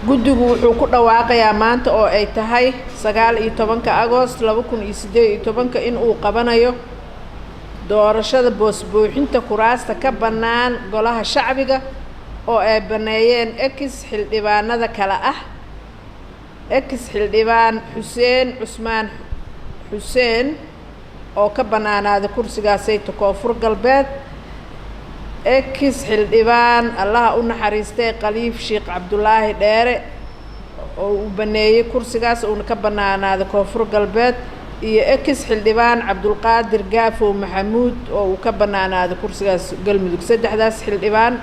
guddigu wuxuu ku dhawaaqayaa maanta oo ay tahay 19 Agoost 2018 in uu qabanayo doorashada boos buuxinta kuraasta ka bannaan golaha shacbiga oo ay baneeyeen xildhibaanada kala ah xildhibaan Xuseen Cusmaan Xuseen oo ka bannaanaada kursigaasay Koonfur Galbeed xildhibaan Allah u naxariistay Khaliif Sheekh Cabdullaahi Dheere oo uu baneeyay kursigaas oo ka bannaanaada Koonfur Galbeed iyo xildhibaan Cabdulqaadir Gaafow Maxamuud oo uu ka bannaanaada kursigaas Galmudug saddexdaas xildhibaan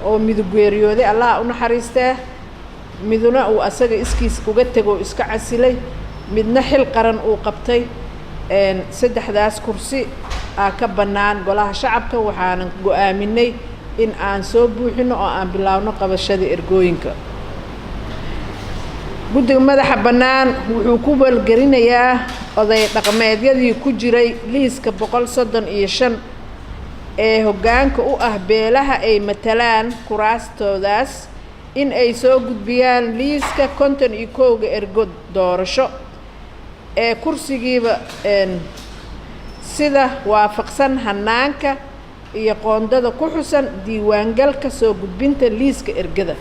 oo midug geeriyooday Allah u naxariistay miduna uu asaga iskiis uga tago iska casilay midna xil qaran uu qabtay saddexdaas kursi ka bannaan golaha shacabka waxaan go'aaminay in aan soo buuxino oo aan bilaawno qabashada ergooyinka guddiga madaxa bannaan wuxuu ku balgarinayaa oday dhaqameedyadii ku jiray liiska 135 ee hoggaanka u ah beelaha ay matalaan kuraastoodaas in ay soo gudbiyaan liiska 51 ergo doorasho ee kursigiiba sida waafaqsan hanaanka iyo qoondada ku xusan diiwaangalka soo gudbinta liiska ergada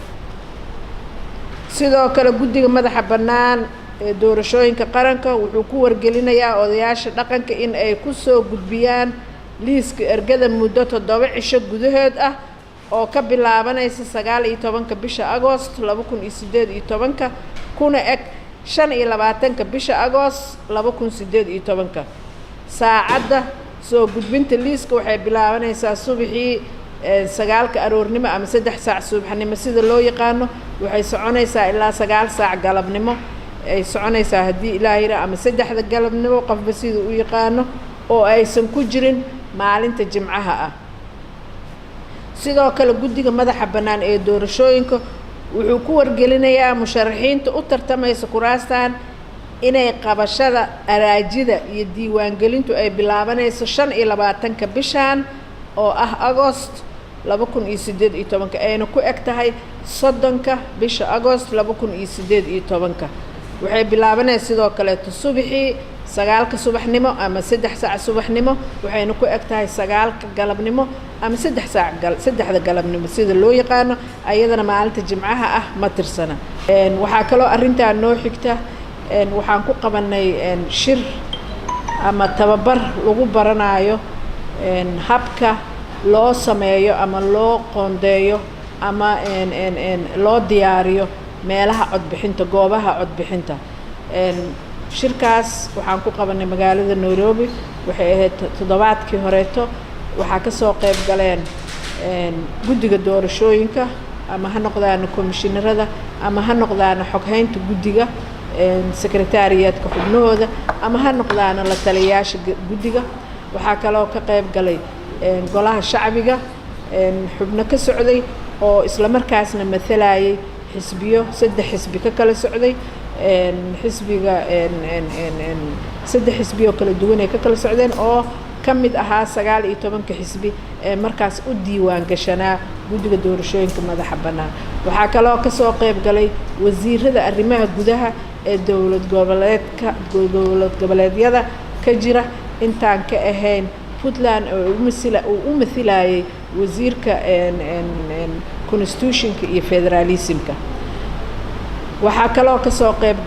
sidoo kale guddiga madaxa bannaan ee doorashooyinka qaranka wuxuu ku wargelinayaa odayaasha dhaqanka in ay ku soo gudbiyaan liiska ergada muddo 7 cisho gudahood ah oo ka bilaabanaysa 19 bisha Agoost 2018 kuna eg 25 bisha Agoost 2018 saacadda soo gudbinta liiska waxay bilaabanaysaa subaxii 9 aroornimo ama 3 saac subaxnimo sida loo yaqaano waxay soconaysaa ilaa 9 saac galabnimo ay soconaysaa haddii Ilaahay ama 3 galabnimo qofba sida uu yaqaano oo aysan ku jirin maalinta Jimcaha ah sidoo kale guddiga madaxa bannaan ee doorashooyinka wuxuu ku wargelinayaa musharaxiinta u tartamaysa kuraastan inay qabashada araajida iyo diiwaangelintu ay bilaabanayso 25 bishan oo ah Agoost 2018 ayna ku eg tahay 30 bisha Agoost 2018 waxay bilaabanaysaa sidoo kale subaxii 9 subaxnimo ama 3 saac subaxnimo waxayna ku eg tahay 9 galabnimo ama 3 saac 3 galabnimo sida loo yaqaano ayadana maalinta Jimcaha ah ma tirsana waxaa kale arintan noo xigta waxaan ku qabanay shir ama tababar lagu baranayo habka loo sameeyo ama loo qoondeeyo ama loo diyaariyo meelaha codbixinta goobaha codbixinta shirkaas waxaan ku qabanay magaalada Nairobi waxay ahayd toddobaadkii horeeto waxaa ka soo qayb galeen guddiga doorashooyinka ama ha noqdaan komishinarada ama ha noqdaan xoghaynta guddiga sekretariyaadka xubnahooda ama ha noqdaan la taliyayaasha guddiga waxaa kaloo ka qayb galay golaha shacbiga xubno ka socday oo isla markaasna matalayay xisbiyo 3 xisbi ka kala socday xisbiga 3 xisbiyo kala duwan ay ka kala socdeen oo kamid ahaa 19 xisbi ee markaas u diiwaan gashanaa guddiga doorashooyinka madaxa bannaan waxaa kaloo ka soo qayb galay wasiirada arrimaha gudaha ee dowlad goboleedyada ka jira intaan ka ahayn Puntland oo u mathilayay wasiirka constitutionka iyo federalismka waxaa kaloo ka soo qayb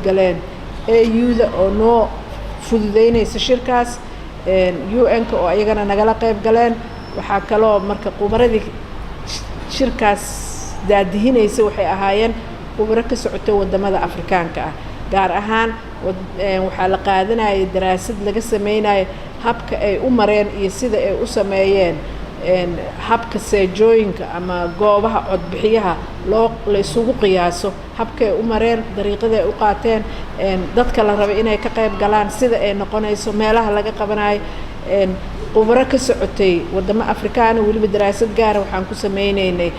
galeen AU-da oo noo fududeynaysa shirkaas UN-ka oo ayagana nagala qayb galeen waxaa kaloo marka qubaradii shirkaas daadihinaysa waxay ahaayeen qubaro ka socota wadamada Afrikaanka ah gaar ahaan waxaa la qaadanayay daraasad laga sameeyay habka ay u mareen iyo sida ay u sameeyeen habka seejooyinka ama goobaha codbixiyaha la isugu qiyaaso habka ay u mareen dariiqada ay u qaateen dadka la raba inay ka qayb galaan sida ay noqonayso meelaha laga qabanayo qubaro ka socotay wadamo Afrikaan waliba daraasad gaar waxaan ku sameynaynay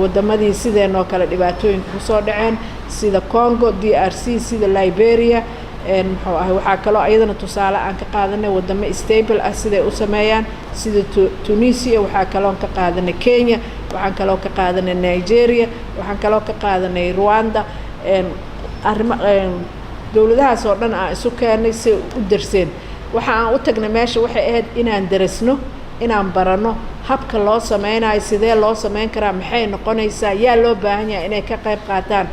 wadamadii sideenoo kale dhibaatooyinka ku soo dhaceen sida Congo DRC sida Liberia muxuu ahay waxaa kaloo ayadana tusaale aan ka qaadanay wadamo stable ah siday u sameeyaan sida Tunisia waxaa kaloo ka qaadanay Kenya waxaan kaloo ka qaadanay Nigeria waxaan kaloo ka qaadanay Rwanda dawladahaas oo dhan aan isu keenay si u darseen waxa aan u tagnay meesha waxay ahayd inaan darasno inaan barano habka loo sameynayo sidee loo sameyn karaa maxay noqonaysaa yaa loo baahan yahay inay ka qayb qaataan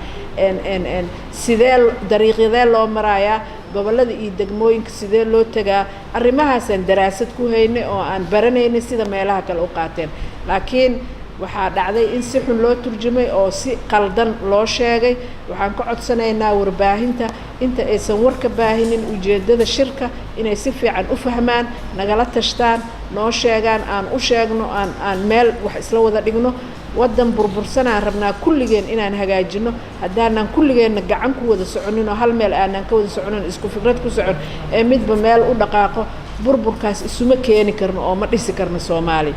sidee dariiqyadee loo marayaa gobolada iyo degmooyinka sidee loo tagaa arrimahaasaan daraasad ku haynay oo aan baranaynay sida meelaha kale u qaateen laakiin waxaa dhacday in si xun loo turjumay oo si qaldan loo sheegay waxaan ka codsanaynaa warbaahinta inta aysan warka baahinin ujeedada shirka inay si fiican u fahmaan nagala tashtaan noo sheegaan aan u sheegno aan meel wax isla wada dhigno wadan burbursanaan rabnaa kulligeen inaan hagaajino haddaanan kulligeenna gacan ku wada soconin oo hal meel aanan ka wada soconin isku fikrad ku socon ee midba meel u dhaqaaqo burburkaas isuma keeni karno oo ma dhisi karno Soomaali